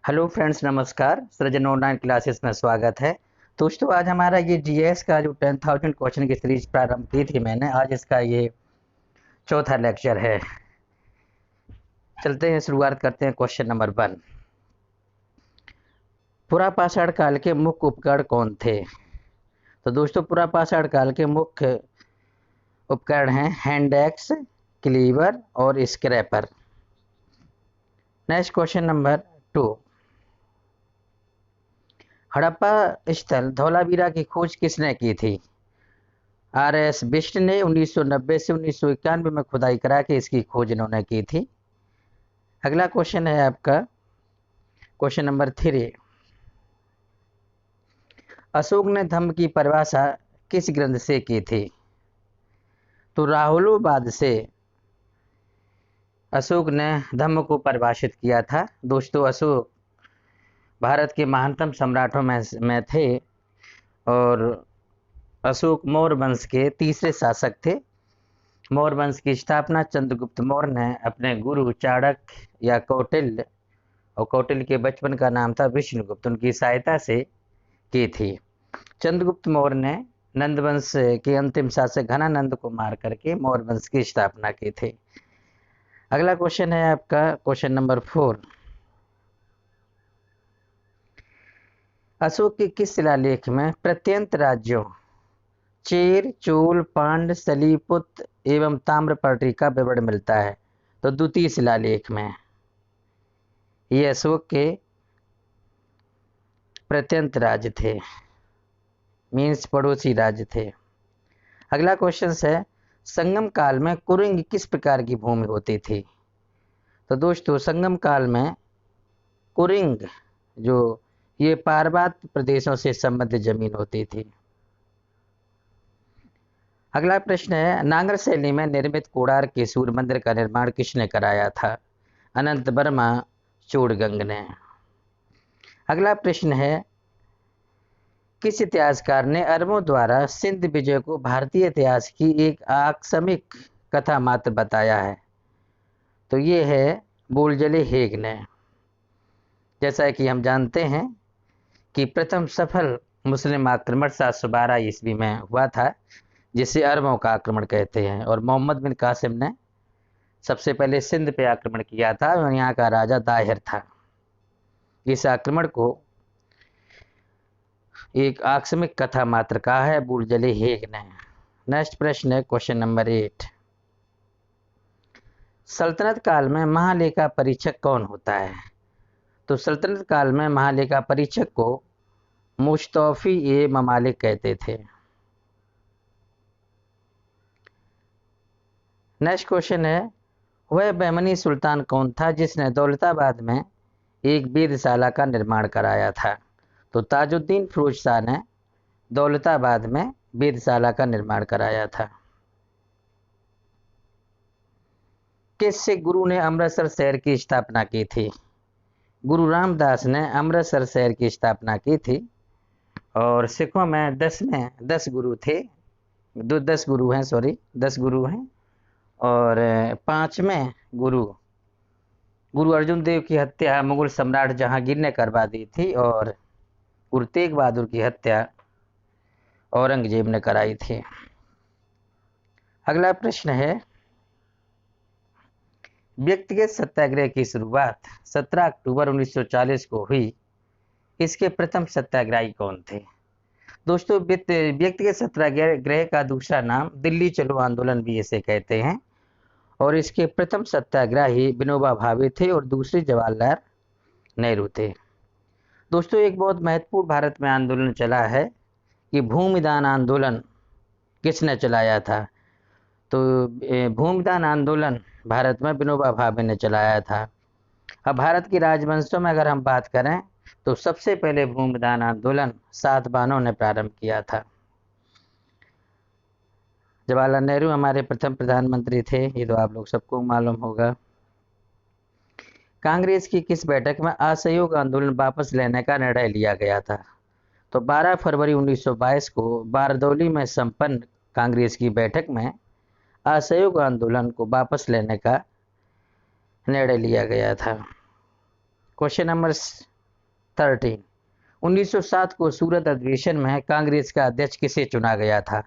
Hello friends, नमस्कार। सृजन online classes में स्वागत है। दोस्तों, आज हमारा ये जीएस का जो 10,000 क्वेश्चन की सीरीज प्रारंभ की थी मैंने, आज इसका ये चौथा लेक्चर है। चलते हैं, शुरुआत करते हैं क्वेश्चन नंबर 1। पुरापाषाण काल के मुख्य उपकरण कौन थे? तो दोस्तों, पुरापाषाण काल के मुख्य उपकरण हैं हैंड एक्स, क्लीवर और scraper. Next question number 2। Harappa स्थल धौलावीरा की खोज किसने की थी? आर.एस. बिष्ट ने 1990 से 1991 में खुदाई करा के इसकी खोज इन्होंने की थी। अगला क्वेश्चन है आपका क्वेश्चन नंबर 3। अशोक ने धम्म की परिभाषा किस ग्रंथ से की थी? तो राहुलोवाद से अशोक ने धम्म को परिभाषित किया था। दोस्तों, अशोक भारत के महानतम सम्राटों में थे और अशोक मौर्य वंश के तीसरे शासक थे। मौर्य वंश की स्थापना चंद्रगुप्त मौर्य ने अपने गुरु चाणक्य या कौटिल्य, और कौटिल्य के बचपन का नाम था विष्णुगुप्त, उनकी सहायता से की थी। चंद्रगुप्त मौर्य ने नंद वंश के अंतिम शासक घनानंद को मार करके मौर्य वंश की स्थापना की थी। अगला क्वेश्चन है आपका क्वेश्चन नंबर 4। अशोक के किस शिलालेख में प्रत्यंत राज्यों चेर, चोल, पांड, सलीपुत एवं ताम्रपर्णी का विवरण मिलता है? तो द्वितीय शिलालेख में। ये अशोक के प्रत्यंत राज्य थे, मीन्स पड़ोसी राज्य थे। अगला क्वेश्चन है, संगम काल में कुरुंग किस प्रकार की भूमि होती थी? तो दोस्तों, संगम काल में कुरुंग जो ये पार्वत्य प्रदेशों से संबंधित जमीन होती थी। अगला प्रश्न है, नांगर शैली में निर्मित कोणार्क के सूर्य मंदिर का निर्माण किसने कराया था? अनंत वर्मा चूड़गंग ने। अगला प्रश्न है, किस इतिहासकार ने अरबों द्वारा सिंध विजय को भारतीय इतिहास की एक आकस्मिक कथा मात्र बताया है? तो ये है बुलजले हेग ने। जैसा कि हम जानते हैं कि प्रथम सफल मुस्लिम आक्रमण 712 ईस्वी में हुआ था, जिसे अरबों का आक्रमण कहते हैं, और मोहम्मद बिन कासिम ने सबसे पहले सिंध पे आक्रमण किया था और यहाँ का राजा दाहिर था। इस आक्रमण को एक आकस्मिक कथा मात्र कहा है बुलजले हेग ने। नेक्स्ट प्रश्न है क्वेश्चन नंबर 8। सल्तनत काल में महालेखा परीक्षक कौन होता है? तो सल्तनत काल में महालेखा परीक्षक को मुस्तौफी ए ममालिक कहते थे। नेक्स्ट क्वेश्चन है, वह बहमनी सुल्तान कौन था जिसने दौलताबाद में एक वेधशाला का निर्माण कराया था? तो ताजुद्दीन फिरोज शाह ने दौलताबाद में वेधशाला का निर्माण कराया था। किस सिख गुरु ने अमृतसर शहर की स्थापना की थी? गुरु रामदास ने अमृतसर शहर की स्थापना की थी। और सिखों में 10 गुरु थे, 10 गुरु हैं, 10 गुरु हैं। और 5वें गुरु अर्जुन देव की हत्या मुगल सम्राट जहांगीर ने करवा दी थी, और गुरु तेग बहादुर की हत्या औरंगजेब ने कराई थी। अगला प्रश्न है, व्यक्तिगत सत्याग्रह की शुरुआत 17 अक्टूबर 1940 को हुई। इसके प्रथम सत्याग्रही कौन थे? दोस्तों, व्यक्तिगत सत्याग्रह का दूसरा नाम दिल्ली चलो आंदोलन भी इसे कहते हैं, और इसके प्रथम सत्याग्रही विनोबा भावे थे और दूसरे जवाहरलाल नेहरू थे। दोस्तों, एक बहुत महत्वपूर्ण भारत में आंदोलन चला है कि भूमिदान आंदोलन किसने चलाया था? तो भूमिदान आंदोलन भारत में विनोबा भावे ने चलाया था। अब भारत के राजवंशों में अगर हम बात करें तो सबसे पहले भूमिदान आंदोलन सातवाहनों ने प्रारंभ किया था। जवाहरलाल नेहरू हमारे प्रथम प्रधानमंत्री थे, ये तो आप लोग सबको मालूम होगा। कांग्रेस की किस बैठक में असहयोग आंदोलन वापस लेने का निर्णय लिया गया था? तो 12 फरवरी 1922 को बारदौली में संपन्न कांग्रेस की बैठक में असहयोग आंदोलन को वापस लेने का निर्णय लिया गया था। क्वेश्चन नंबर 13 1907 को सूरत अधिवेशन में कांग्रेस का अध्यक्ष किसे चुना गया था?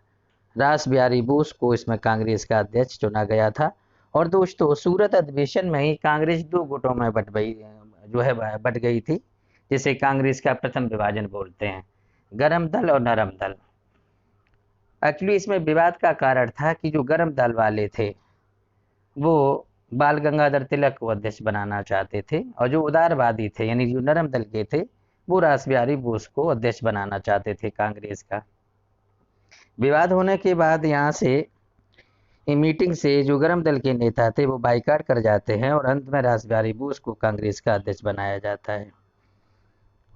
रास बिहारी बोस को इसमें कांग्रेस का अध्यक्ष चुना गया था। और दोस्तों सूरत अधिवेशन में ही कांग्रेस दो गुटों में बट गई थी, जिसे कांग्रेस का प्रथम विभाजन बोलते हैं, गरम दल और नरम दल। एक्चुअली इसमें विवाद का कारण था कि जो गरम दल वाले थे वो बाल गंगाधर तिलक को अध्यक्ष बनाना चाहते थे, और जो उदारवादी थे यानी जो नरम दल के थे वो रास बिहारी बोस को अध्यक्ष बनाना चाहते थे कांग्रेस का। विवाद होने के बाद यहाँ से मीटिंग से जो गरम दल के नेता थे वो बाइकाट कर जाते हैं और अंत में रास बिहारी बोस को कांग्रेस का अध्यक्ष बनाया जाता है।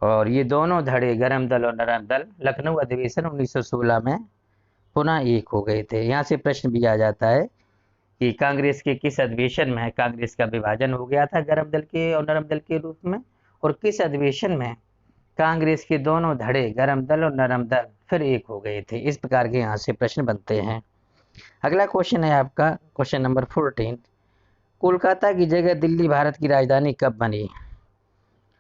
और ये दोनों धड़े गरम दल और नरम दल लखनऊ अधिवेशन 1916 में पुनः एक हो गए थे। यहाँ से प्रश्न भी आ जाता है कि कांग्रेस के किस अधिवेशन में कांग्रेस का विभाजन हो गया था गरम दल के और नरम दल के रूप में, और किस अधिवेशन में कांग्रेस के दोनों धड़े गरम दल और नरम दल फिर एक हो गए थे। इस प्रकार के यहाँ से प्रश्न बनते हैं। अगला क्वेश्चन है आपका क्वेश्चन नंबर 14। कोलकाता की जगह दिल्ली भारत की राजधानी कब बनी?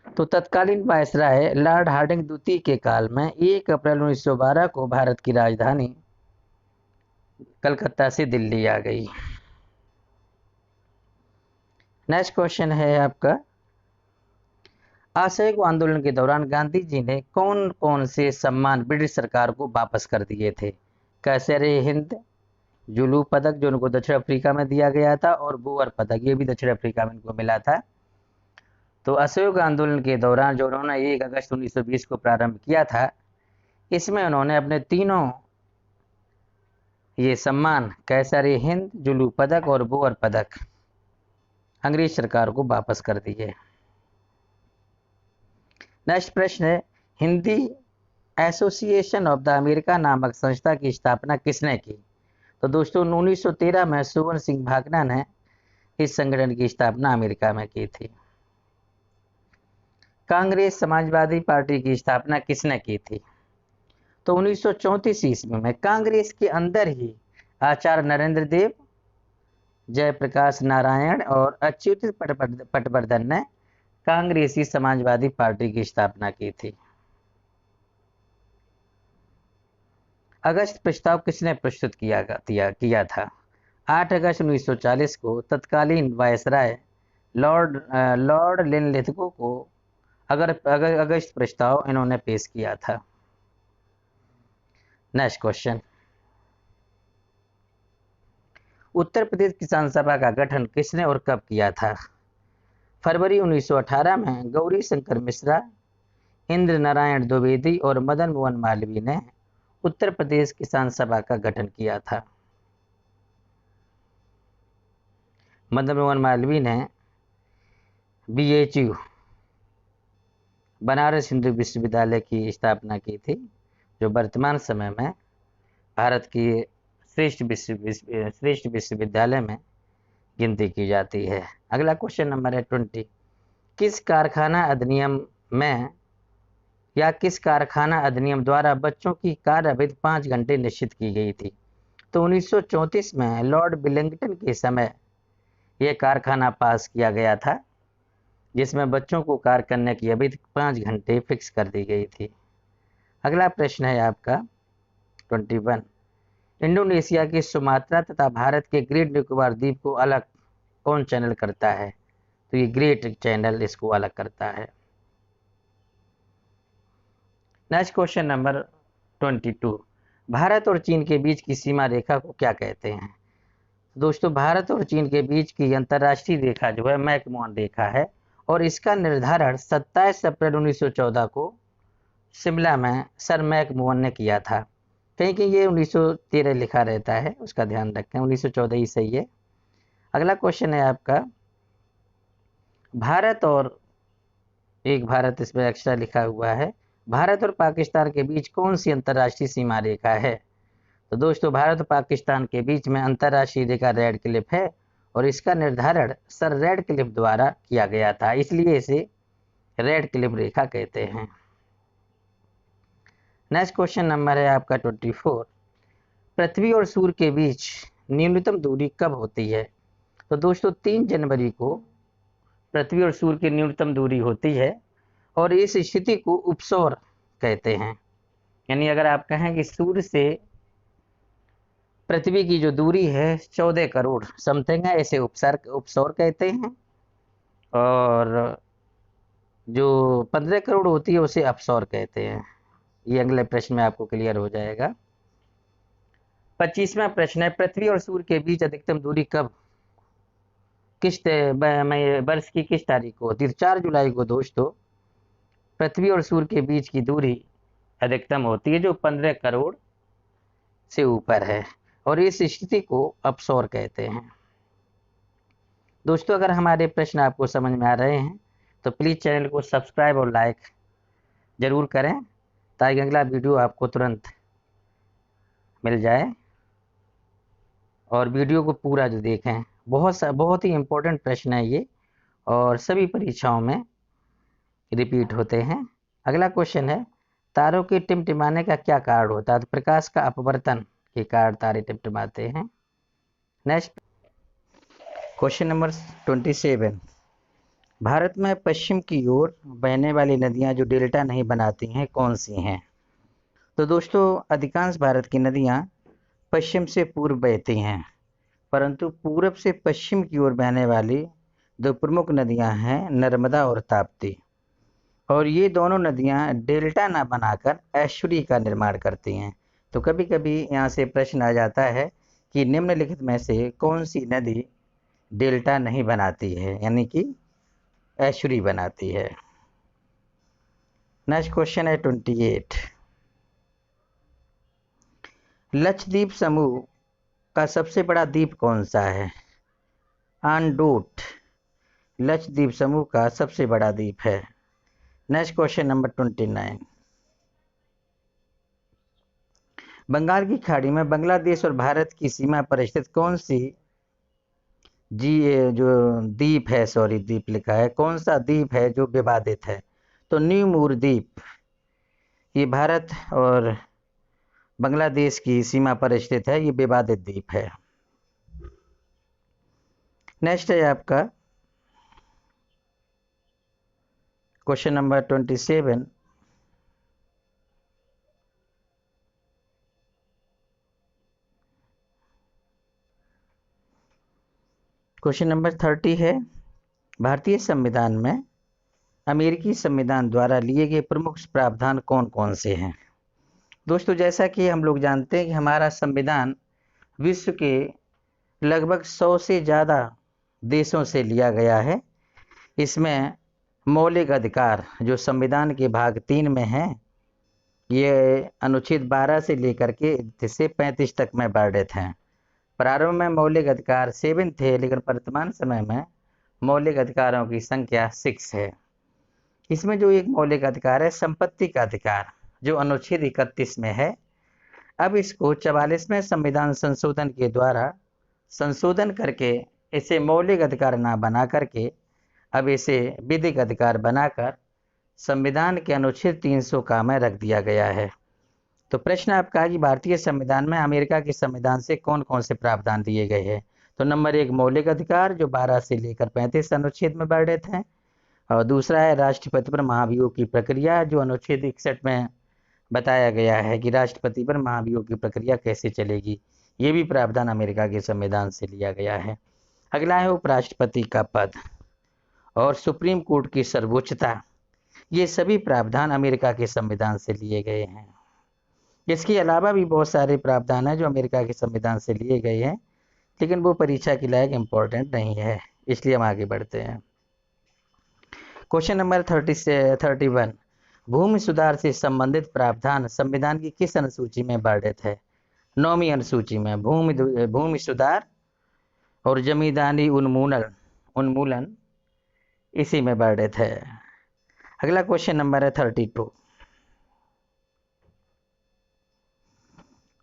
तो तत्कालीन वायसराय लॉर्ड हार्डिंग द्वितीय के काल में 1 अप्रैल 1912 को भारत की राजधानी कलकत्ता से दिल्ली आ गई। नेक्स्ट क्वेश्चन है आपका, असहयोग आंदोलन के दौरान गांधी जी ने कौन कौन से सम्मान ब्रिटिश सरकार को वापस कर दिए थे? कैसर-ए-हिंद, जुलू पदक जो उनको दक्षिण अफ्रीका में दिया गया था, और बोअर पदक ये भी दक्षिण अफ्रीका में इनको मिला था। तो असहयोग आंदोलन के दौरान जो उन्होंने 1 अगस्त 1920 को प्रारंभ किया था, इसमें उन्होंने अपने तीनों ये सम्मान कैसर-ए-हिंद, जुलू पदक और बोअर पदक अंग्रेज सरकार को वापस कर दिए। नेक्स्ट प्रश्न है, Hindi association of the America नामक संस्था की स्थापना किसने की? तो दोस्तों 1913 में सुवर्ण सिंह भागना ने इस संगठन की स्थापना अमेरिका में की थी। कांग्रेस समाजवादी पार्टी की स्थापना किसने की थी? तो 1934 ईस्वी में कांग्रेस के अंदर ही आचार्य नरेंद्र देव, जयप्रकाश नारायण और अच्युत पटवर्धन ने कांग्रेसी समाजवादी पार्टी की स्थापना की थी। अगस्त प्रस्ताव किसने प्रस्तुत किया था? 8 अगस्त 1940 को तत्कालीन वायसराय लॉर्ड लिनलिथगो को अगस्त प्रस्ताव इन्होंने पेश किया था। नेक्स्ट क्वेश्चन, उत्तर प्रदेश किसान सभा का गठन किसने और कब किया था? फरवरी 1918 में गौरी शंकर मिश्रा, इंद्र नारायण द्विवेदी और मदन मोहन मालवीय ने उत्तर प्रदेश किसान सभा का गठन किया था। मदन मोहन मालवीय ने BHU बनारस हिंदू विश्वविद्यालय की स्थापना की थी, जो वर्तमान समय में भारत की श्रेष्ठ विश्वविद्यालय में गिनती की जाती है। अगला क्वेश्चन नंबर है 20। किस कारखाना अधिनियम द्वारा बच्चों की कार्य अवधि 5 घंटे निश्चित की गई थी? तो 1934 में लॉर्ड विलिंगटन के समय यह कारखाना पास किया गया था, जिसमें बच्चों को कार्य करने की अवधि 5 घंटे फिक्स कर दी गई थी। अगला प्रश्न है आपका 21। इंडोनेशिया के सुमात्रा तथा भारत के ग्रेट निकोबार द्वीप को अलग कौन चैनल करता है? तो ये ग्रेट चैनल इसको अलग करता है। Next question number 22। भारत और चीन के बीच की सीमा रेखा को क्या कहते हैं? दोस्तों भारत और चीन के बीच की अंतर्राष्ट्रीय रेखा जो है मैकमोहन रेखा है, और इसका निर्धारण 27 अप्रैल 1914 को शिमला में सर मैकमोहन ने किया था। कहीं कहीं ये 1913 लिखा रहता है, उसका ध्यान रखें, 1914 ही सही है। अगला क्वेश्चन है आपका, भारत और एक भारत इसमें एक्स्ट्रा लिखा हुआ है, भारत और पाकिस्तान के बीच कौन सी अंतर्राष्ट्रीय सीमा रेखा है? तो दोस्तों भारत और पाकिस्तान के बीच में अंतर्राष्ट्रीय रेखा रेड क्लिफ है, और इसका निर्धारण सर रेड क्लिफ द्वारा किया गया था, इसलिए इसे रेड क्लिफ रेखा कहते हैं। नेक्स्ट क्वेश्चन नंबर है आपका 24। पृथ्वी और सूर्य के बीच न्यूनतम दूरी कब होती है? तो दोस्तों 3 जनवरी को पृथ्वी और सूर्य की न्यूनतम दूरी होती है, और इस स्थिति को उपसौर कहते हैं। यानी अगर आप कहें कि सूर्य से पृथ्वी की जो दूरी है 14 करोड़ समथिंग है, इसे उपसौर कहते हैं। और जो 15 करोड़ होती है उसे अपसौर कहते हैं। ये अगले प्रश्न में आपको क्लियर हो जाएगा। 25वां प्रश्न है, पृथ्वी और सूर्य के बीच अधिकतम दूरी कब वर्ष की किस तारीख को होती है? 4 जुलाई को दोस्तों पृथ्वी और सूर्य के बीच की दूरी अधिकतम होती है, जो 15 करोड़ से ऊपर है, और इस स्थिति को अपसौर कहते हैं। दोस्तों अगर हमारे प्रश्न आपको समझ में आ रहे हैं तो प्लीज़ चैनल को सब्सक्राइब और लाइक ज़रूर करें, ताकि अगला वीडियो आपको तुरंत मिल जाए। और वीडियो को पूरा जो देखें, बहुत ही इम्पोर्टेंट प्रश्न है ये, और सभी परीक्षाओं में रिपीट होते हैं। अगला क्वेश्चन है, तारों के टिमटिमाने का क्या कारण होता है? तो प्रकाश का अपवर्तन के कारण तारे टिमटिमाते हैं। नेक्स्ट क्वेश्चन नंबर 27, भारत में पश्चिम की ओर बहने वाली नदियां जो डेल्टा नहीं बनाती हैं कौन सी हैं? तो दोस्तों अधिकांश भारत की नदियां पश्चिम से पूर्व बहती हैं, परंतु पूरब से पश्चिम की ओर बहने वाली दो प्रमुख नदियां हैं नर्मदा और ताप्ती, और ये दोनों नदियां डेल्टा ना बनाकर एस्चुरी का निर्माण करती हैं। तो कभी कभी यहाँ से प्रश्न आ जाता है कि निम्नलिखित में से कौन सी नदी डेल्टा नहीं बनाती है, यानी कि एस्चुरी बनाती है। नेक्स्ट क्वेश्चन है 28, लक्षद्वीप समूह का सबसे बड़ा द्वीप कौन सा है? आंडोट लक्षद्वीप समूह का सबसे बड़ा द्वीप है। नेक्स्ट क्वेश्चन नंबर 29, बंगाल की खाड़ी में बांग्लादेश और भारत की सीमा पर स्थित कौन सी जो द्वीप है, द्वीप लिखा है, कौन सा द्वीप है जो विवादित है? तो न्यू मूर द्वीप, ये भारत और बांग्लादेश की सीमा पर स्थित है, ये विवादित द्वीप है। नेक्स्ट है आपका क्वेश्चन नंबर 27, क्वेश्चन नंबर 30 है, भारतीय संविधान में अमेरिकी संविधान द्वारा लिए गए प्रमुख प्रावधान कौन कौन से हैं? दोस्तों जैसा कि हम लोग जानते हैं कि हमारा संविधान विश्व के लगभग 100 से ज़्यादा देशों से लिया गया है। इसमें मौलिक अधिकार जो संविधान के भाग 3 में है, ये अनुच्छेद 12 से लेकर के से 35 तक में वर्णित हैं। प्रारंभ में मौलिक अधिकार 7 थे, लेकिन वर्तमान समय में मौलिक अधिकारों की संख्या 6 है। इसमें जो एक मौलिक अधिकार है संपत्ति का अधिकार, जो अनुच्छेद 31 में है, अब इसको 44वें संविधान संशोधन के द्वारा संशोधन करके इसे मौलिक अधिकार ना बना करके अब इसे विधिक अधिकार बनाकर संविधान के अनुच्छेद 300 का में रख दिया गया है। तो प्रश्न आपका है कि भारतीय संविधान में अमेरिका के संविधान से कौन कौन से प्रावधान दिए गए हैं? तो नंबर 1 मौलिक अधिकार जो 12 से लेकर 35 अनुच्छेद में वर्णित हैं, और दूसरा है राष्ट्रपति पर महाभियोग की प्रक्रिया, जो अनुच्छेद 61 में बताया गया है कि राष्ट्रपति पर महाभियोग की प्रक्रिया कैसे चलेगी। ये भी प्रावधान अमेरिका के संविधान से लिया गया है। अगला है उपराष्ट्रपति का पद और सुप्रीम कोर्ट की सर्वोच्चता, ये सभी प्रावधान अमेरिका के संविधान से लिए गए हैं। इसके अलावा भी बहुत सारे प्रावधान हैं जो अमेरिका के संविधान से लिए गए हैं, लेकिन वो परीक्षा के लायक इम्पोर्टेंट नहीं है, इसलिए हम आगे बढ़ते हैं। क्वेश्चन नंबर 31, भूमि सुधार से संबंधित प्रावधान संविधान की किस अनुसूची में वर्णित है? 9वीं अनुसूची में भूमि सुधार और जमींदारी उन्मूलन इसी में वर्णित है। अगला क्वेश्चन नंबर है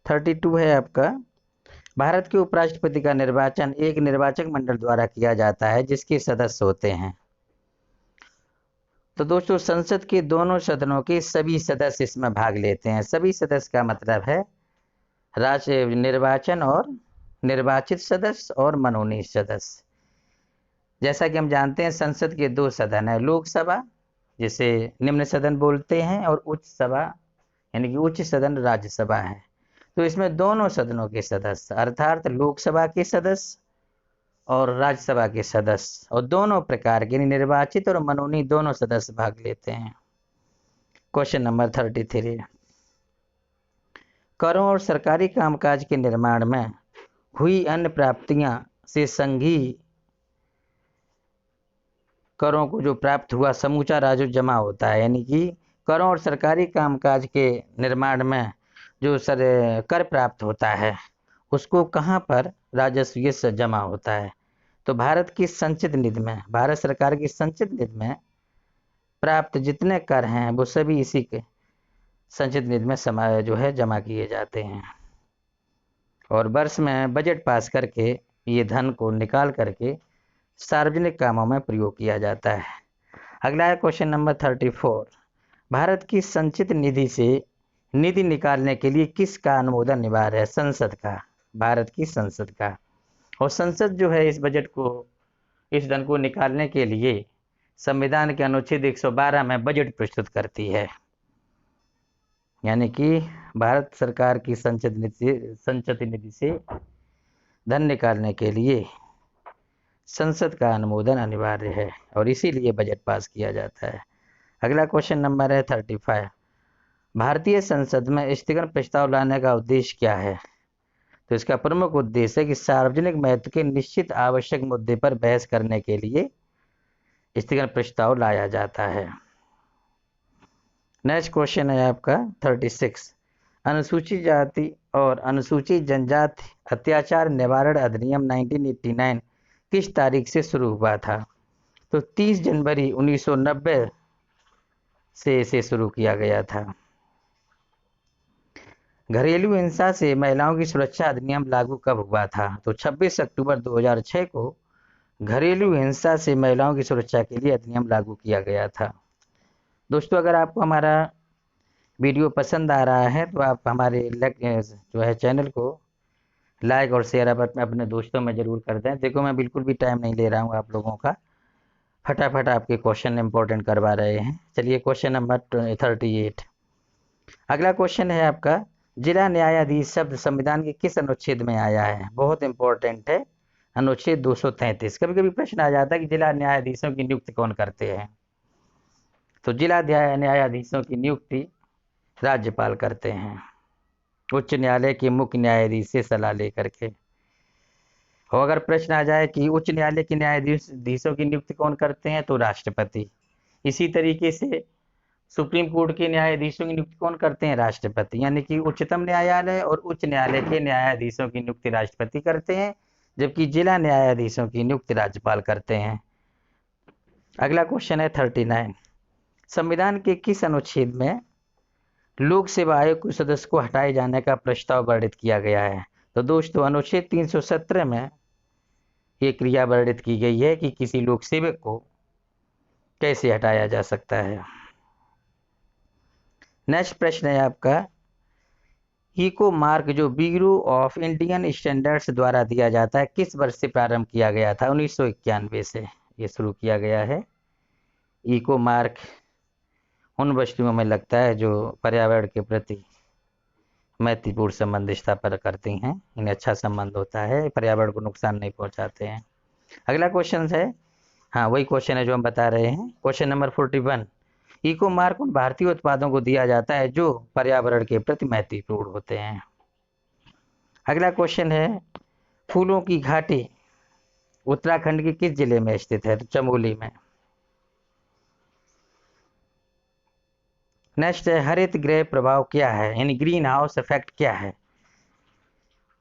32 है आपका, भारत के उपराष्ट्रपति का निर्वाचन एक निर्वाचक मंडल द्वारा किया जाता है जिसके सदस्य होते हैं। तो दोस्तों संसद के दोनों सदनों के सभी सदस्य इसमें भाग लेते हैं। सभी सदस्य का मतलब है राज्य निर्वाचन और निर्वाचित सदस्य और मनोनीत सदस्य। जैसा कि हम जानते हैं संसद के 2 सदन है, लोकसभा जिसे निम्न सदन बोलते हैं, और उच्च सभा यानी कि उच्च सदन राज्यसभा है। तो इसमें दोनों सदनों के सदस्य अर्थात लोकसभा के सदस्य और राज्यसभा के सदस्य और दोनों प्रकार के निर्वाचित और मनोनीत दोनों सदस्य भाग लेते हैं। क्वेश्चन नंबर 33, करों और सरकारी कामकाज के निर्माण में हुई अन्य प्राप्तियां से संघीय करों को जो प्राप्त हुआ समूचा राजस्व जमा होता है, यानी कि करों और सरकारी कामकाज के निर्माण में जो कर प्राप्त होता है उसको कहाँ पर राजस्व से जमा होता है? तो भारत की संचित निधि में, भारत सरकार की संचित निधि में प्राप्त जितने कर हैं वो सभी इसी के संचित निधि में जो है जमा किए जाते हैं, और वर्ष में बजट पास करके ये धन को निकाल करके सार्वजनिक कामों में प्रयोग किया जाता है। अगला है क्वेश्चन नंबर 34, भारत की संचित निधि से निधि निकालने के लिए किसका अनुमोदन अनिवार्य है? संसद का, भारत की संसद का। और संसद जो है इस बजट को, इस धन को निकालने के लिए संविधान के अनुच्छेद 112 में बजट प्रस्तुत करती है, यानी कि भारत सरकार की संचित निधि से धन निकालने के लिए संसद का अनुमोदन अनिवार्य है और इसीलिए बजट पास किया जाता है। अगला क्वेश्चन नंबर है 35, भारतीय संसद में स्थगन प्रस्ताव लाने का उद्देश्य क्या है? तो इसका प्रमुख उद्देश्य है कि सार्वजनिक महत्व के निश्चित आवश्यक मुद्दे पर बहस करने के लिए स्थगन प्रस्ताव लाया जाता है। नेक्स्ट क्वेश्चन है आपका 36, अनुसूचित जाति और अनुसूचित जनजाति अत्याचार निवारण अधिनियम 1989 किस तारीख से शुरू हुआ था? तो 30 जनवरी 1990 से इसे शुरू किया गया था। घरेलू हिंसा से महिलाओं की सुरक्षा अधिनियम लागू कब हुआ था? तो 26 अक्टूबर 2006 को घरेलू हिंसा से महिलाओं की सुरक्षा के लिए अधिनियम लागू किया गया था। दोस्तों, अगर आपको हमारा वीडियो पसंद आ रहा है तो आप हमारे जो है चैनल को लाइक और शेयर अपने दोस्तों में ज़रूर कर दें। देखो, मैं बिल्कुल भी टाइम नहीं ले रहा हूँ आप लोगों का, फटाफट आपके क्वेश्चन इंपॉर्टेंट करवा रहे हैं। चलिए क्वेश्चन नंबर 38, अगला क्वेश्चन है आपका, जिला न्यायाधीश शब्द संविधान के किस अनुच्छेद में आया है? बहुत इंपॉर्टेंट है, अनुच्छेद 233। कभी कभी प्रश्न आ जाता है कि जिला न्यायाधीशों की नियुक्ति कौन करते हैं? तो जिला न्यायाधीशों की नियुक्ति राज्यपाल करते हैं, उच्च न्यायालय के मुख्य न्यायाधीश से सलाह लेकर के। और अगर प्रश्न आ जाए कि उच्च न्यायालय के न्यायाधीशों की नियुक्ति कौन करते हैं? तो राष्ट्रपति। इसी तरीके से सुप्रीम कोर्ट के न्यायाधीशों की नियुक्ति कौन करते हैं? राष्ट्रपति। यानी कि उच्चतम न्यायालय और उच्च न्यायालय के न्यायाधीशों की नियुक्ति राष्ट्रपति करते हैं, जबकि जिला न्यायाधीशों की नियुक्ति राज्यपाल करते हैं। अगला क्वेश्चन है 39, संविधान के किस अनुच्छेद में लोक सेवा आयोग के सदस्य को हटाए जाने का प्रस्ताव वर्णित किया गया है? तो दोस्तों, अनुच्छेद 317 में ये क्रिया वर्णित की गई है कि किसी लोक सेवक को कैसे हटाया जा सकता है। नेक्स्ट प्रश्न है आपका, इको मार्क जो ब्यूरो ऑफ इंडियन स्टैंडर्ड्स द्वारा दिया जाता है किस वर्ष से प्रारंभ किया गया था? 1991 से ये शुरू किया गया है। इको मार्क उन वस्तुओं में लगता है जो पर्यावरण के प्रति मैत्रीपूर्ण संबंध स्थापित करती हैं, इन्हें अच्छा संबंध होता है, पर्यावरण को नुकसान नहीं पहुंचाते हैं। अगला क्वेश्चन है, हाँ वही क्वेश्चन है जो हम बता रहे हैं, क्वेश्चन नंबर 41, इको मार्क उन भारतीय उत्पादों को दिया जाता है जो पर्यावरण के प्रति मैत्रीपूर्ण होते हैं। अगला क्वेश्चन है, फूलों की घाटी उत्तराखंड के किस जिले में स्थित है? तो चमोली में। नेक्स्ट है, हरित गृह प्रभाव क्या है, यानी ग्रीन हाउस इफेक्ट क्या है?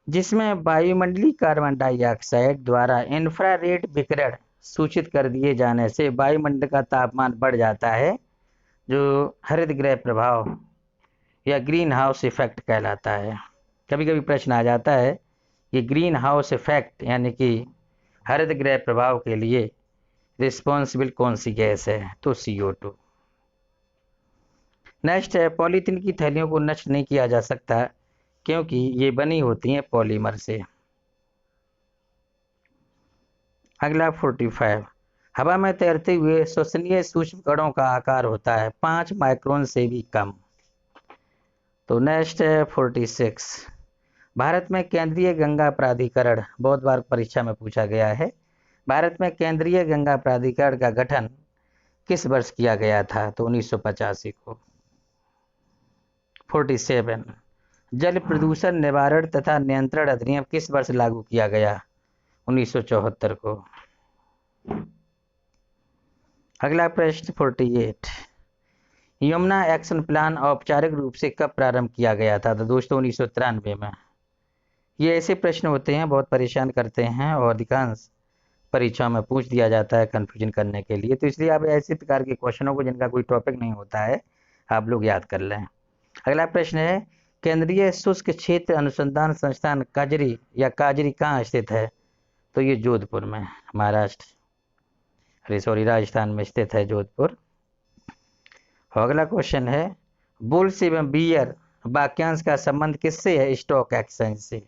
जिसमें वायुमंडलीय कार्बन डाइऑक्साइड द्वारा इंफ्रारेड विकिरण सूचित कर दिए जाने से वायुमंडल का तापमान बढ़ जाता है, जो हरित गृह प्रभाव या ग्रीन हाउस इफेक्ट कहलाता है। कभी कभी प्रश्न आ जाता है कि ग्रीन हाउस इफेक्ट यानी कि हरित गृह प्रभाव के लिए रिस्पॉन्सिबल कौन सी गैस है? तो CO2। नेक्स्ट है, पॉलीथीन की थैलियों को नष्ट नहीं किया जा सकता क्योंकि ये बनी होती हैं पॉलीमर से। अगला 45, हवा में तैरते हुए श्वसनीय सूक्ष्म कणों का आकार होता है 5 माइक्रोन से भी कम। तो नेक्स्ट है 46। भारत में केंद्रीय गंगा प्राधिकरण, बहुत बार परीक्षा में पूछा गया है, भारत में केंद्रीय गंगा प्राधिकरण का गठन किस वर्ष किया गया था? तो 1985 को। 47। जल प्रदूषण निवारण तथा नियंत्रण अधिनियम किस वर्ष लागू किया गया? 1974 को। अगला प्रश्न 48। यमुना एक्शन प्लान औपचारिक रूप से कब प्रारंभ किया गया था? तो दोस्तों 1993 में। ये ऐसे प्रश्न होते हैं, बहुत परेशान करते हैं और अधिकांश परीक्षा में पूछ दिया जाता है कंफ्यूजन करने के लिए, तो इसलिए आप ऐसे प्रकार के क्वेश्चनों को जिनका कोई टॉपिक नहीं होता है आप लोग याद कर लें। अगला प्रश्न है, केंद्रीय शुष्क क्षेत्र अनुसंधान संस्थान काजरी या काजरी कहाँ स्थित है? तो ये जोधपुर में, राजस्थान में स्थित है जोधपुर। और अगला क्वेश्चन है, बुल्स एवं बियर वाक्यांश का संबंध किससे है? स्टॉक एक्सचेंज से।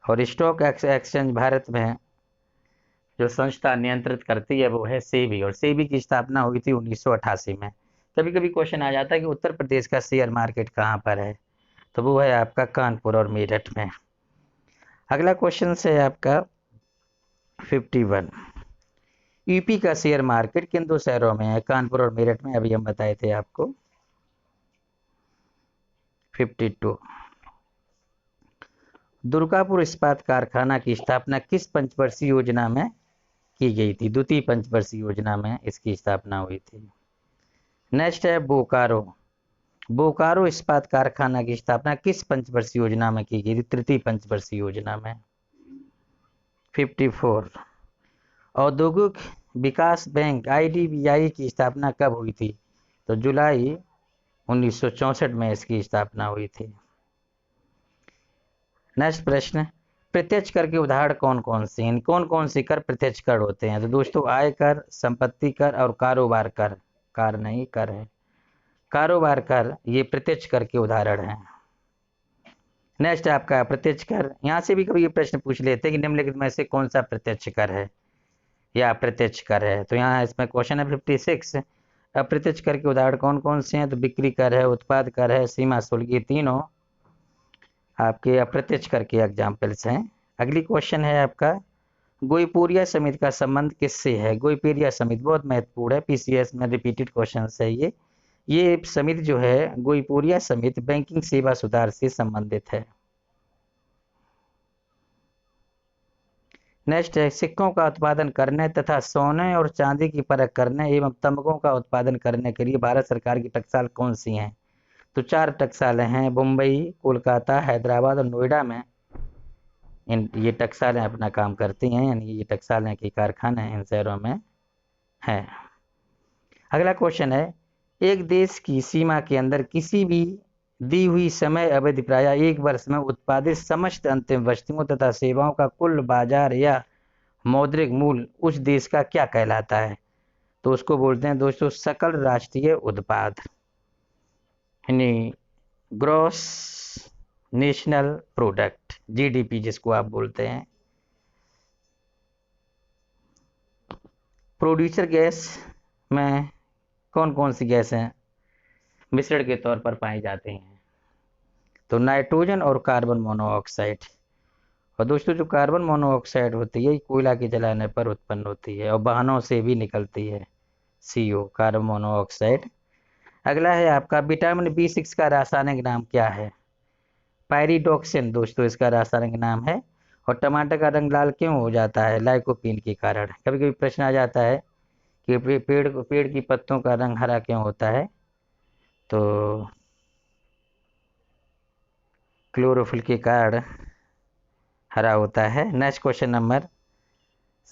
और स्टॉक एक्सचेंज भारत में जो संस्था नियंत्रित करती है वो है सेबी, और सेबी की स्थापना हुई थी 1988 में। कभी कभी क्वेश्चन आ जाता है कि उत्तर प्रदेश का शेयर मार्केट कहाँ पर है? तो वो है आपका कानपुर और मेरठ में। अगला क्वेश्चन है आपका 51। यूपी का शेयर मार्केट किन दो शहरों में है? कानपुर और मेरठ में, अभी हम बताए थे आपको। 52। दुर्गापुर इस्पात कारखाना की स्थापना किस पंचवर्षीय योजना में की गई थी? द्वितीय पंचवर्षीय योजना में इसकी स्थापना हुई थी। नेक्स्ट है बोकारो इस्पात कारखाना की स्थापना किस पंचवर्षीय योजना में की गई थी? तृतीय पंचवर्षीय योजना में। 54। औद्योगिक विकास बैंक IDBI की स्थापना कब हुई थी? तो जुलाई 1964 में इसकी स्थापना हुई थी। नेक्स्ट प्रश्न, प्रत्यक्ष कर के उदाहरण कौन कौन से हैं? कौन कौन से कर प्रत्यक्ष कर होते हैं? तो दोस्तों आयकर, संपत्ति कर और कारोबार कर, कार नहीं कर है, कारोबार कर, ये प्रत्यक्ष कर के उदाहरण हैं। नेक्स्ट आपका प्रत्यक्ष कर, यहाँ से भी कभी ये प्रश्न पूछ लेते हैं कि निम्नलिखित में से कौन सा प्रत्यक्ष कर है या अप्रत्यक्ष कर है? तो यहाँ इसमें क्वेश्चन है 56। अप्रत्यक्ष कर के उदाहरण कौन कौन से हैं? तो बिक्री कर है, उत्पाद कर है, सीमा शुल्क, ये तीनों आपके अप्रत्यक्ष कर के एग्जाम्पल्स हैं। अगली क्वेश्चन है आपका, गोईपुरिया समिति का संबंध किससे है? गोईपुरिया समिति बहुत महत्वपूर्ण है, PCS में रिपीटेड क्वेश्चन है ये समिति जो है गोईपुरिया समिति बैंकिंग सेवा सुधार से संबंधित है। नेक्स्ट है, सिक्कों का उत्पादन करने तथा सोने और चांदी की परख करने एवं तंबाकू का उत्पादन करने के लिए भारत सरकार की टकसाल कौन सी हैं? तो 4 टकसालें हैं, मुंबई, कोलकाता, हैदराबाद और नोएडा में ये टकसालें अपना काम करती हैं, यानी ये टकसालें के कारखाने इन शहरों में हैं। अगला क्वेश्चन है, एक देश की सीमा के अंदर किसी भी दी हुई समय अवधि प्रायः 1 वर्ष में उत्पादित समस्त अंतिम वस्तुओं तथा सेवाओं का कुल बाजार या मौद्रिक मूल्य उस देश का क्या कहलाता है? तो उसको बोलते हैं दोस्तों सकल राष्ट्रीय उत्पाद, यानी ग्रॉस नेशनल प्रोडक्ट, GDP जिसको आप बोलते हैं। प्रोड्यूसर गैस में कौन कौन सी गैसें मिश्रण के तौर पर पाई जाती हैं? तो नाइट्रोजन और कार्बन मोनोऑक्साइड। और दोस्तों जो कार्बन मोनोऑक्साइड होती है कोयला के जलाने पर उत्पन्न होती है और वाहनों से भी निकलती है, CO, कार्बन मोनोऑक्साइड। अगला है आपका, विटामिन B6 का रासायनिक नाम क्या है? पायरिडॉक्सिन दोस्तों इसका रासायनिक नाम है। और टमाटर का रंग लाल क्यों हो जाता है? लाइकोपीन के कारण। कभी कभी प्रश्न आ जाता है कि पेड़ की पत्तों का रंग हरा क्यों होता है? तो क्लोरोफिल के कारण हरा होता है। Next question number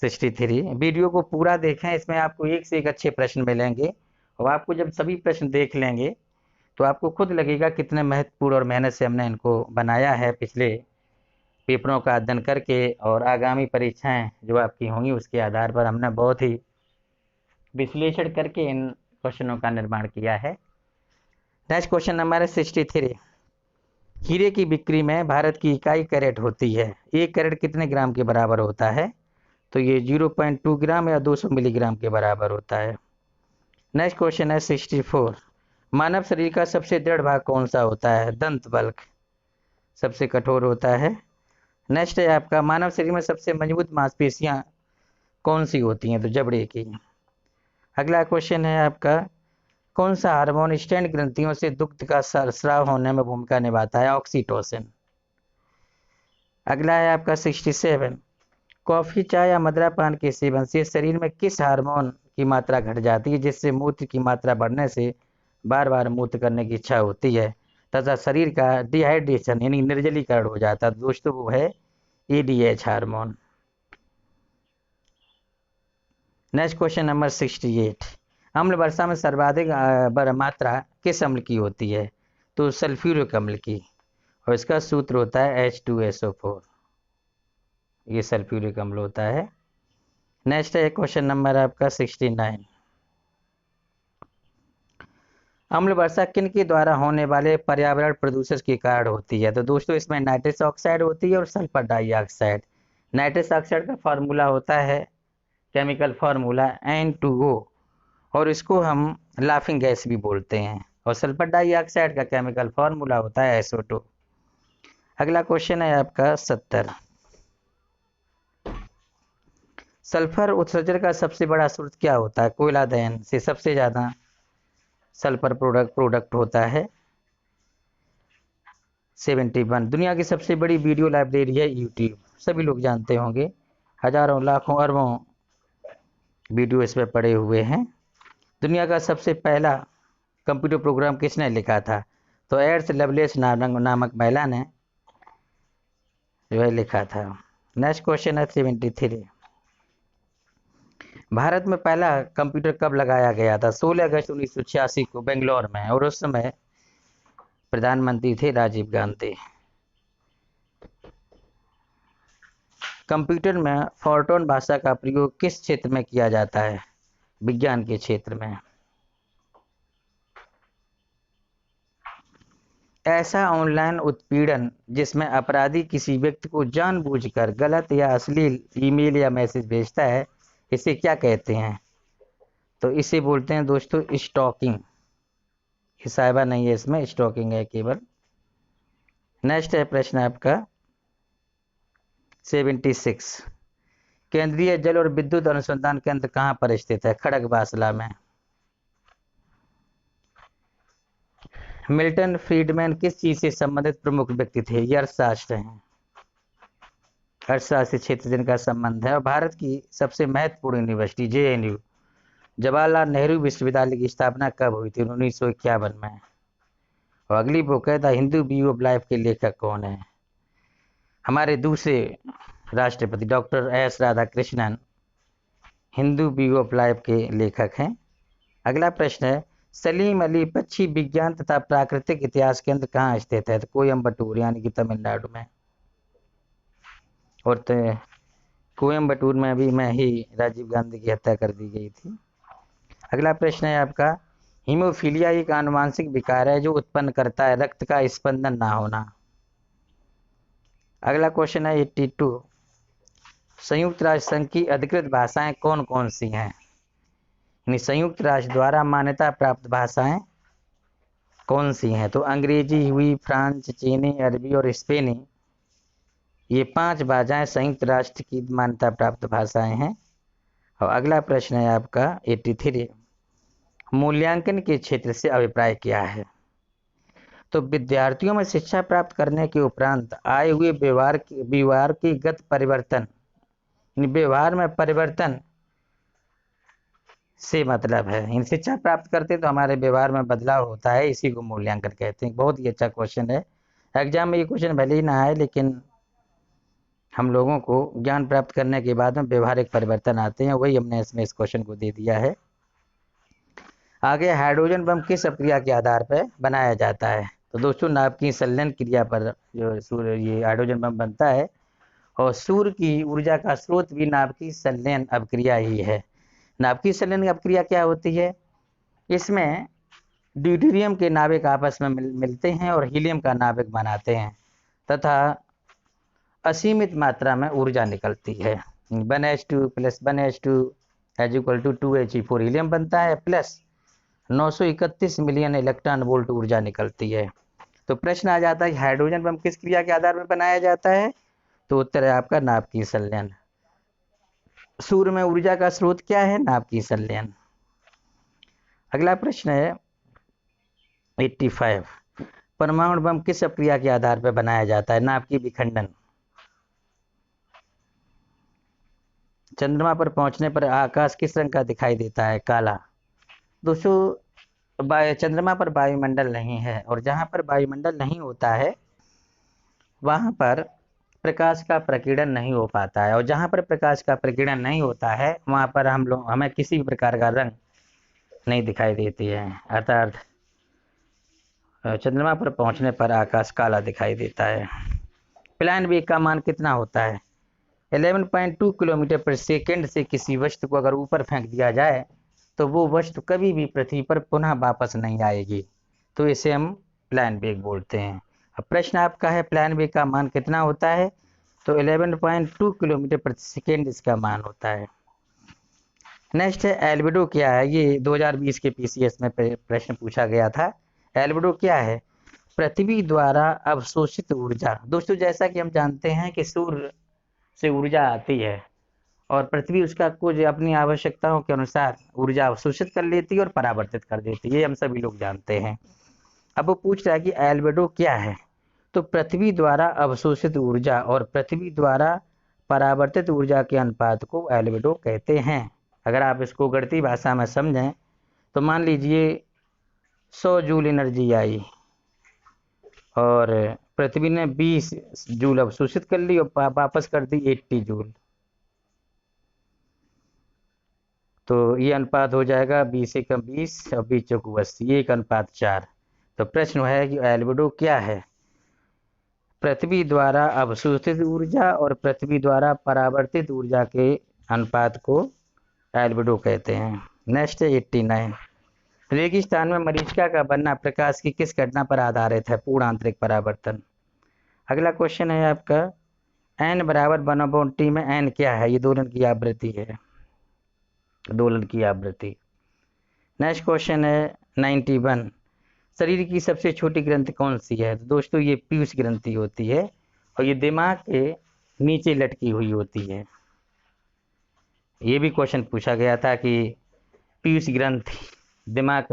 63। वीडियो को पूरा देखें, इसमें आपको एक से एक अच्छे प्रश्न मिलेंगे और आपको जब सभी प्रश्न देख लेंगे तो आपको खुद लगेगा कितने महत्वपूर्ण और मेहनत से हमने इनको बनाया है पिछले पेपरों का अध्ययन करके, और आगामी परीक्षाएं जो आपकी होंगी उसके आधार पर हमने बहुत ही विश्लेषण करके इन क्वेश्चनों का निर्माण किया है। नेक्स्ट क्वेश्चन नंबर है 63। हीरे की बिक्री में भारत की इकाई कैरेट होती है, 1 कैरेट कितने ग्राम के बराबर होता है? तो ये 0.2 ग्राम या 200 मिलीग्राम के बराबर होता है। नेक्स्ट क्वेश्चन है 64। मानव शरीर का सबसे दृढ़ भाग कौन सा होता है? दंत बल्क सबसे कठोर होता है। नेक्स्ट है आपका मानव शरीर में सबसे मजबूत मांसपेशियां कौन सी होती हैं? तो जबड़े की। अगला क्वेश्चन है आपका कौन सा हार्मोन स्टैंड ग्रंथियों से दुग्ध का स्राव होने में भूमिका निभाता है? ऑक्सीटोसिन। अगला है आपका 67। कॉफी, चाय या मदिरा पान के सेवन से शरीर में किस हार्मोन की मात्रा घट जाती है जिससे मूत्र की मात्रा बढ़ने से बार बार मूत्र करने की इच्छा होती है तथा शरीर का डिहाइड्रेशन यानी निर्जलीकरण हो जाता है? दोस्तों वो है ADH hormone. Next question number 68। अम्ल वर्षा में सर्वाधिक मात्रा किस अम्ल की होती है? तो सल्फ्यूरिक अम्ल की, और इसका सूत्र होता है H2SO4। ये सल्फ्यूरिक अम्ल होता है। नेक्स्ट है क्वेश्चन नंबर आपका 69। अम्ल वर्षा किन के द्वारा होने वाले पर्यावरण प्रदूषण के कारण होती है? तो दोस्तों इसमें नाइट्रस ऑक्साइड होती है और सल्फर डाइऑक्साइड। नाइट्रस ऑक्साइड का फार्मूला होता है केमिकल फार्मूला N2O, और इसको हम लाफिंग गैस भी बोलते हैं, और सल्फर डाइऑक्साइड का केमिकल फार्मूला होता है SO2। अगला क्वेश्चन है आपका 70। सल्फर उत्सर्जन का सबसे बड़ा स्रोत क्या होता है? कोयला दहन से सबसे ज्यादा सल्फर प्रोडक्ट होता है 71। दुनिया की सबसे बड़ी वीडियो लाइब्रेरी है यूट्यूब, सभी लोग जानते होंगे, हजारों लाखों अरबों वीडियो इस पर पड़े हुए हैं। दुनिया का सबसे पहला कंप्यूटर प्रोग्राम किसने लिखा था? तो एड्स लवलेस नामक महिला ने जो है लिखा था। नेक्स्ट क्वेश्चन है 73। भारत में पहला कंप्यूटर कब लगाया गया था? 16 अगस्त 1986 को बेंगलोर में, और उस समय प्रधानमंत्री थे राजीव गांधी। कंप्यूटर में फोर्ट्रान भाषा का प्रयोग किस क्षेत्र में किया जाता है? विज्ञान के क्षेत्र में। ऐसा ऑनलाइन उत्पीड़न जिसमें अपराधी किसी व्यक्ति को जानबूझकर गलत या अश्लील ईमेल या मैसेज भेजता है, इसे क्या कहते हैं? तो इसे बोलते हैं दोस्तों स्टॉकिंग। ये साइबर नहीं है, इसमें स्टॉकिंग है केवल। नेक्स्ट है प्रश्न आपका 76। केंद्रीय जल और विद्युत अनुसंधान केंद्र कहाँ पर स्थित है? खड़गवासला में। मिल्टन फ्रीडमैन किस चीज से संबंधित प्रमुख व्यक्ति थे? ये अर्थशास्त्र हैं, अर्थशास्त्र क्षेत्र जिनका संबंध है। और भारत की सबसे महत्वपूर्ण यूनिवर्सिटी JNU जवाहरलाल नेहरू विश्वविद्यालय की स्थापना कब हुई थी? 1951 में। और अगली बुक है the Hindu view of life के लेखक कौन है? हमारे दूसरे राष्ट्रपति doctor S Radhakrishnan Hindu view of life के लेखक हैं। अगला प्रश्न है सलीम अली पक्षी विज्ञान तथा प्राकृतिक इतिहास केंद्र कहाँ स्थित है? तो कोयम्बटूर यानी कि तमिलनाडु में। और कोयम्बटूर में भी में ही राजीव गांधी की हत्या कर दी गई थी। अगला प्रश्न है आपका हीमोफीलिया एक आनुवांशिक विकार है जो उत्पन्न करता है रक्त का स्पंदन ना होना। अगला क्वेश्चन है 82। संयुक्त राष्ट्र संघ की अधिकृत भाषाएं कौन कौन सी हैं? यानी संयुक्त राष्ट्र द्वारा मान्यता प्राप्त भाषाएं कौन सी हैं? तो अंग्रेजी हुई, फ्रांस, चीनी, अरबी और स्पेनी, ये 5 भाषाएं संयुक्त राष्ट्र की मान्यता प्राप्त भाषाएं हैं। और अगला प्रश्न है आपका 83। मूल्यांकन के क्षेत्र से अभिप्राय क्या है? तो विद्यार्थियों में शिक्षा प्राप्त करने के उपरांत आए हुए व्यवहार की गत परिवर्तन, व्यवहार में परिवर्तन से मतलब है। इन शिक्षा प्राप्त करते तो हमारे व्यवहार में बदलाव होता है, इसी को मूल्यांकन कहते हैं। बहुत ही अच्छा क्वेश्चन है, एग्जाम में ये क्वेश्चन भले ही ना आए लेकिन हम लोगों को ज्ञान प्राप्त करने के बाद में व्यवहारिक परिवर्तन आते हैं, वही हमने इसमें इस क्वेश्चन को दे दिया है। आगे हाइड्रोजन बम किस प्रक्रिया के आधार पर बनाया जाता है? तो दोस्तों नाभिकीय संलयन क्रिया पर जो ये हाइड्रोजन बम बनता है, और सूर्य की ऊर्जा का स्रोत भी नाभिकीय संलयन अपक्रिया ही है। नाभिकीय संलयन अपक्रिया क्या होती है? इसमें ड्यूटेरियम के नाभिक आपस में मिलते हैं और हीलियम का नाभिक बनाते हैं तथा असीमित मात्रा में ऊर्जा निकलती है। 1H2 plus 1H2 is equal to 2He4 helium बनता है, प्लस 931 मिलियन इलेक्ट्रॉन वोल्ट ऊर्जा निकलती है। तो प्रश्न आ जाता है हाइड्रोजन बम किस क्रिया के आधार पर बनाया जाता है? तो उत्तर है आपका नाभिकीय संलयन। सूर्य में ऊर्जा का स्रोत क्या है? नाभिकीय संलयन। अगला प्रश्न है 85, परमाणु बम किस अपक्रिया के आधार पर बनाया जाता है? नाभिकीय विखंडन। चंद्रमा पर पहुंचने पर आकाश किस रंग का दिखाई देता है? काला। दोस्तों चंद्रमा पर वायुमंडल नहीं है, और जहां पर वायुमंडल नहीं होता है वहां पर प्रकाश का प्रकीर्णन नहीं हो पाता है, और जहां पर प्रकाश का प्रकीर्णन नहीं होता है वहां पर हमें किसी भी प्रकार का रंग नहीं दिखाई देती है, अर्थात चंद्रमा पर पहुंचने पर आकाश काला दिखाई देता है। प्लान वेग का मान कितना होता है? 11.2 किलोमीटर पर सेकेंड से किसी वस्तु को अगर ऊपर फेंक दिया जाए तो वो वस्तु कभी भी पृथ्वी पर पुनः वापस नहीं आएगी, तो इसे हम प्लान वेग बोलते हैं। अब प्रश्न आपका है प्लान वेग का मान कितना होता है? तो 11.2 किलोमीटर प्रति सेकेंड इसका मान होता है। नेक्स्ट है एल्बिडो क्या है? ये 2020 के पीसीएस में प्रश्न पूछा गया था। एल्बिडो क्या है? पृथ्वी द्वारा अवशोषित ऊर्जा। दोस्तों जैसा कि हम जानते हैं कि सूर्य से ऊर्जा आती है और पृथ्वी उसका कुछ अपनी आवश्यकताओं के अनुसार ऊर्जा अवशोषित कर लेती है और परावर्तित कर देती है, ये हम सभी लोग जानते हैं। अब वो पूछ रहा है कि एल्बिडो क्या है? तो पृथ्वी द्वारा अवशोषित ऊर्जा और पृथ्वी द्वारा परावर्तित ऊर्जा के अनुपात को एल्बिडो कहते हैं। अगर आप इसको गणितीय भाषा में समझें तो मान लीजिए 100 जूल एनर्जी आई और पृथ्वी ने 20 जूल अवशोषित कर ली और वापस कर दी 80 जूल, तो ये अनुपात हो जाएगा 20 एकम 20 और 20 चौको 80, ये 1:4। तो प्रश्न है कि एल्बिडो क्या है? पृथ्वी द्वारा अवशोषित ऊर्जा और पृथ्वी द्वारा परावर्तित ऊर्जा के अनुपात को एल्बिडो कहते हैं। नेक्स्ट है 89, रेगिस्तान में मरीचिका का बनना प्रकाश की किस घटना पर आधारित है? पूर्ण आंतरिक परावर्तन। अगला क्वेश्चन है आपका n बराबर 1/t में n क्या है? ये दोलन की आवृत्ति है, दोलन की आवृत्ति। नेक्स्ट क्वेश्चन है 91, शरीर की सबसे छोटी ग्रंथि कौन सी है? तो दोस्तों ये पीयूष ग्रंथि होती है और ये दिमाग के नीचे लटकी हुई होती है। ये भी क्वेश्चन पूछा गया था कि पीयूष ग्रंथि दिमाग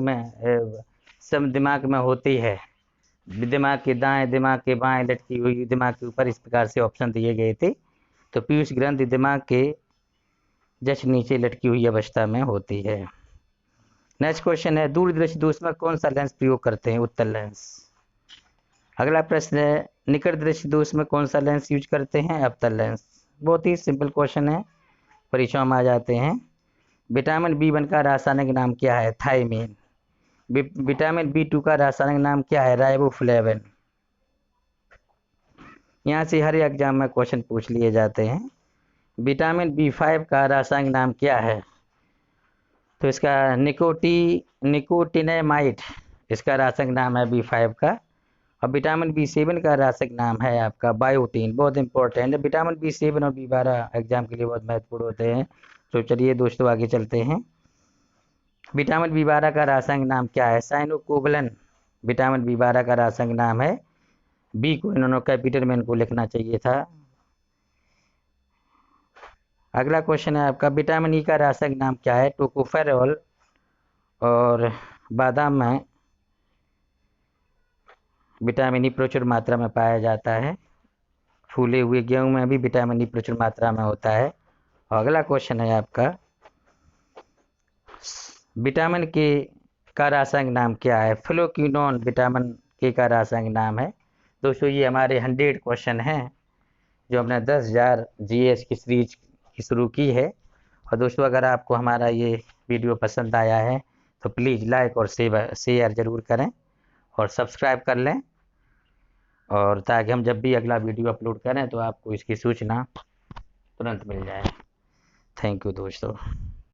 में होती है, दिमाग के दाएं दिमाग के बाएं लटकी हुई, दिमाग के ऊपर, इस प्रकार से ऑप्शन दिए गए थे। तो पीयूष ग्रंथि दिमाग के जस्ट नीचे लटकी हुई अवस्था में होती है। नेक्स्ट क्वेश्चन है दूरदृष्टि दोष में कौन सा लेंस प्रयोग करते हैं? उत्तल लेंस। अगला प्रश्न है निकट दृष्टि दोष में कौन सा लेंस यूज करते हैं? अवतल लेंस। बहुत ही सिंपल क्वेश्चन है, परीक्षाओं में आ जाते हैं। विटामिन B1 का रासायनिक नाम क्या है? थायमीन। विटामिन B2 का रासायनिक नाम क्या है? राइबोफ्लेविन। यहाँ से हर एग्जाम में क्वेश्चन पूछ लिए जाते हैं। विटामिन B5 का रासायनिक नाम क्या है? तो इसका निकोटिनेमाइड इसका रासायनिक नाम है B5 का। और विटामिन B7 का रासायनिक नाम है आपका बायोटीन। बहुत इंपॉर्टेंट है, विटामिन B7 और B12 एग्जाम के लिए बहुत महत्वपूर्ण होते हैं। तो चलिए दोस्तों आगे चलते हैं। विटामिन B12 का रासायनिक नाम क्या है? साइनोकोबलन विटामिन B12 का रासायनिक नाम है। बी को इन्होंने कैपिटल में इनको लिखना चाहिए था। अगला क्वेश्चन है आपका विटामिन E का रासायनिक नाम क्या है? टोकोफेरॉल। और बादाम में विटामिन E प्रचुर मात्रा में पाया जाता है। फूले हुए गेहूं में भी विटामिन E प्रचुर मात्रा में होता है। और अगला क्वेश्चन है आपका विटामिन के का रासायनिक नाम क्या है? फ्लोक्विनोन विटामिन के का रासायनिक नाम है। दोस्तों ये हमारे 100 क्वेश्चन हैं जो हमने 10,000 GS की सीरीज की शुरू की है। और दोस्तों अगर आपको हमारा ये वीडियो पसंद आया है तो प्लीज़ लाइक और शेयर ज़रूर करें और सब्सक्राइब कर लें, और ताकि हम जब भी अगला वीडियो अपलोड करें तो आपको इसकी सूचना तुरंत मिल जाए। थैंक यू दोस्तों।